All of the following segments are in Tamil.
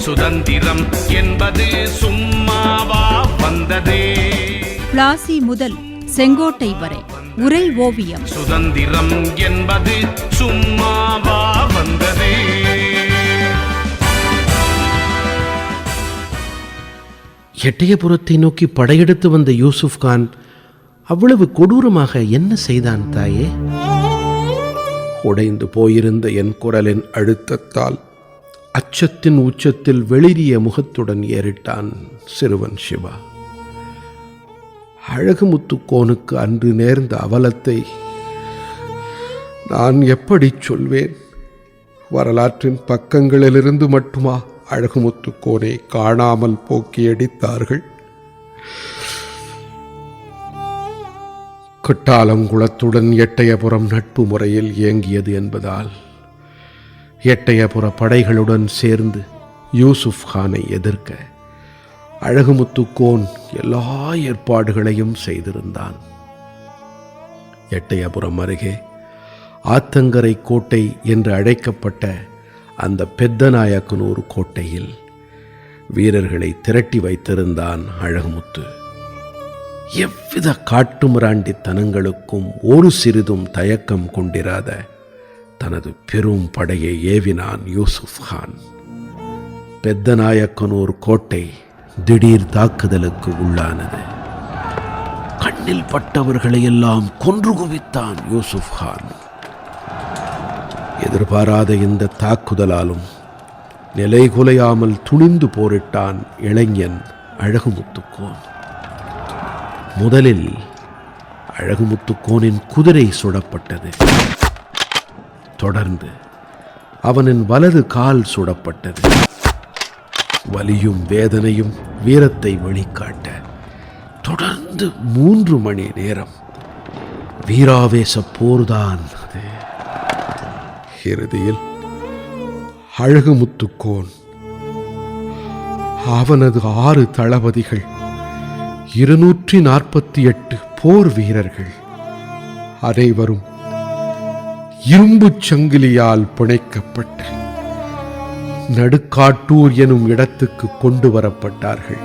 சுதந்திரம் என்பது சும்மாவா வந்ததே. பிளாசி முதல் செங்கோட்டை வரை உரை ஓவியம். சுதந்திரம் என்பது சும்மாவா வந்ததே. எட்டயபுரத்தை நோக்கி படையெடுத்து வந்த யூசுப் கான் அவ்வளவு கொடூரமாக என்ன செய்தான் தாயே? உடைந்து போயிருந்த என் குரலின் அழுத்தத்தால் அச்சத்தின் உச்சத்தில் வெளிரிய முகத்துடன் ஏறிட்டான் சிறுவன் சிவா. அழகுமுத்துக்கோனுக்கு அன்று நேர்ந்த அவலத்தை நான் எப்படி சொல்வேன்? வரலாற்றின் பக்கங்களிலிருந்து மட்டுமா அழகுமுத்துக்கோனை காணாமல் போக்கி அடித்தார்கள்? கட்டாலங்குளத்துடன் எட்டயபுரம் நட்பு முறையில் இயங்கியது என்பதால் எட்டயபுர படைகளுடன் சேர்ந்து யூசுப் கானை எதிர்க்க அழகுமுத்துக்கோன் எல்லா ஏற்பாடுகளையும் செய்திருந்தான். எட்டயபுரம் அருகே ஆத்தங்கரை கோட்டை என்று அழைக்கப்பட்ட அந்த பெத்தநாயக்கனூர் கோட்டையில் வீரர்களை திரட்டி வைத்திருந்தான் அழகுமுத்து. எவ்வித காட்டுமிராண்டித்தனங்களுக்கும் ஒரு சிறிதும் தயக்கம் கொண்டிராத தனது பெரும் படையை ஏவினான் யூசுப் கான். பெத்தநாயக்கனூர் கோட்டை திடீர் தாக்குதலுக்கு உள்ளானது. கண்ணில் பட்டவர்களையெல்லாம் கொன்று குவித்தான் யூசுப் கான். எதிர்பாராத இந்த தாக்குதலாலும் நிலைகுலையாமல் துணிந்து போரிட்டான் இளைஞன் அழகுமுத்துக்கோன். முதலில் அழகுமுத்துக்கோனின் குதிரை சுடப்பட்டது. தொடர்ந்து அவனின் வலது கால் சுடப்பட்டது. வலியும் வேதனையும் வீரத்தை வெளிக்காட்ட தொடர்ந்து 3 மணி நேரம் வீராவேச போர்தான் அது. இறுதியில் அழகுமுத்துக்கோன் அவனது 6 தளபதிகள் 248 போர் வீரர்கள் அனைவரும் இரும்பு சங்கிலியால் பிணைக்கப்பட்டு நடுக்காட்டூர் எனும் இடத்துக்கு கொண்டு வரப்பட்டார்கள்.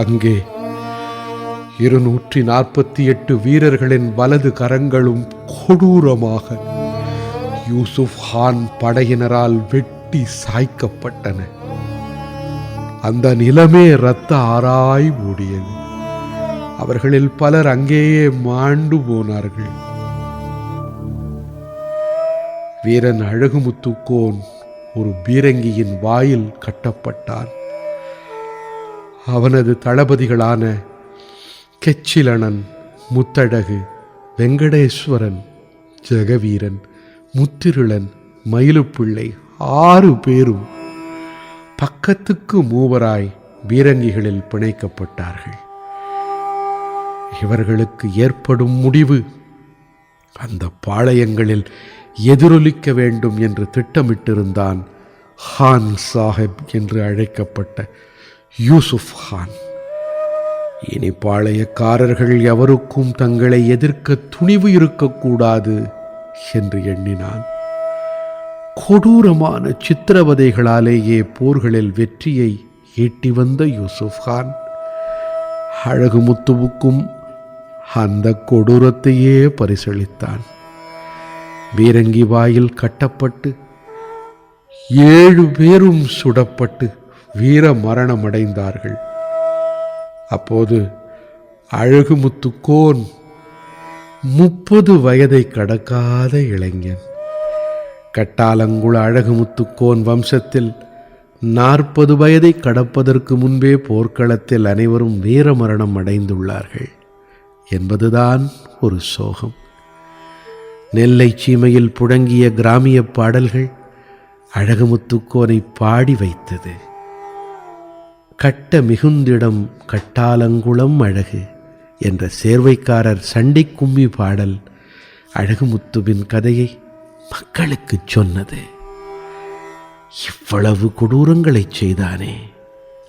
அங்கே 248 வீரர்களின் வலது கரங்களும் கொடூரமாக யூசுப் கான் படையினரால் வெட்டி சாய்க்கப்பட்டன. அந்த நிலமே இரத்த ஆறாய் ஓடியது. அவர்களில் பலர் அங்கேயே மாண்டு போனார்கள். வீரன் அழகுமுத்துக்கோன் ஒரு பீரங்கியின் வாயில் கட்டப்பட்டான். அவனது தளபதிகளான கெச்சிலணன், முத்தழகு, வெங்கடேஸ்வரன், ஜெகவீரன், முத்திருளன், மயிலுப்பிள்ளை 6 பேரும் பக்கத்துக்கு 3 பீரங்கிகளில் பிணைக்கப்பட்டார்கள். இவர்களுக்கு ஏற்படும் முடிவு அந்த பாளையங்களில் எதிரொலிக்க வேண்டும் என்று திட்டமிட்டிருந்தான் கான் சாஹிப் என்று அழைக்கப்பட்ட யூசுப் கான். இனி பாளையக்காரர்கள் எவருக்கும் தங்களை எதிர்க்க துணிவு இருக்கக்கூடாது என்று எண்ணினான். கொடூரமான சித்திரவதைகளாலேயே போர்களில் வெற்றியை ஈட்டி வந்த யூசுப் கான் அழகுமுத்துவுக்கும் அந்த கொடூரத்தையே பரிசளித்தான். பீரங்கி வாயில் கட்டப்பட்டு 7 பேரும் சுடப்பட்டு வீர மரணமடைந்தார்கள். அப்போது அழகுமுத்துக்கோன் 30 வயதை கடக்காத இளைஞன். கட்டாலங்குள அழகுமுத்துக்கோன் வம்சத்தில் 40 வயதை கடப்பதற்கு முன்பே போர்க்களத்தில் அனைவரும் வீரமரணம் அடைந்துள்ளார்கள் என்பதுதான் ஒரு சோகம். நெல்லை சீமையில் புழங்கிய கிராமிய பாடல்கள் அழகுமுத்துக்கோனை பாடி வைத்தது. கட்ட மிகுந்திடம் கட்டாலங்குளம் அழகு என்ற சேர்வைக்காரர் சண்டை கும்மி பாடல் அழகுமுத்துவின் கதையை மக்களுக்கு சொன்னது. இவ்வளவு கொடூரங்களை செய்தானே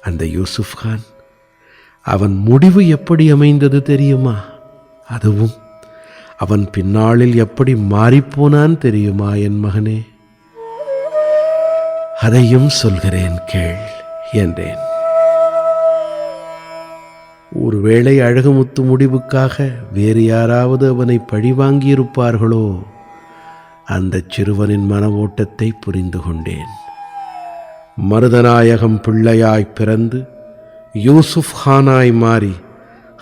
அந்த யூசுப் கான். அவன் முடிவு எப்படி அமைந்தது தெரியுமா? அதுவும் அவன் பின்னாளில் எப்படி மாறிப்போனான் தெரியுமா என் மகனே? அதையும் சொல்கிறேன் கேள் என்றேன். ஒருவேளை அழகுமுத்து முடிவுக்காக வேறு யாராவது அவனை பழிவாங்கியிருப்பார்களோ? அந்த சிறுவனின் மன ஓட்டத்தை புரிந்து கொண்டேன். மருதநாயகம் பிள்ளையாய் பிறந்து யூசுப் கானாய் மாறி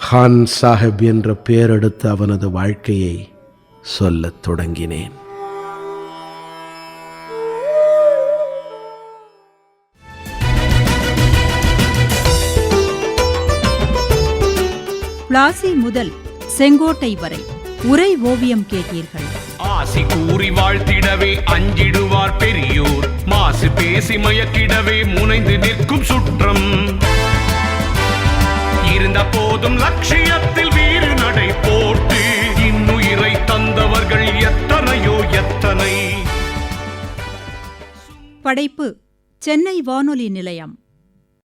கான் சாஹிப் என்ற பெயரெடுத்து அவனது வாழ்க்கையை சொல்லத் தொடங்கினேன். பிளாசி முதல் செங்கோட்டை வரை உரை ஓவியம் கேட்டீர்கள். ஆசி கூறி வாழ்த்திடவே அஞ்சிடுவார் பெரியோர், மாசு பேசி மயக்கிடவே முனைந்து நிற்கும் சுற்றம். இருந்த போதும் லட்சியத்தில் வீறு நடை போட்டு இன்னுயிரை தந்தவர்கள் எத்தனையோ எத்தனை. படைப்பு சென்னை வானொலி நிலையம்.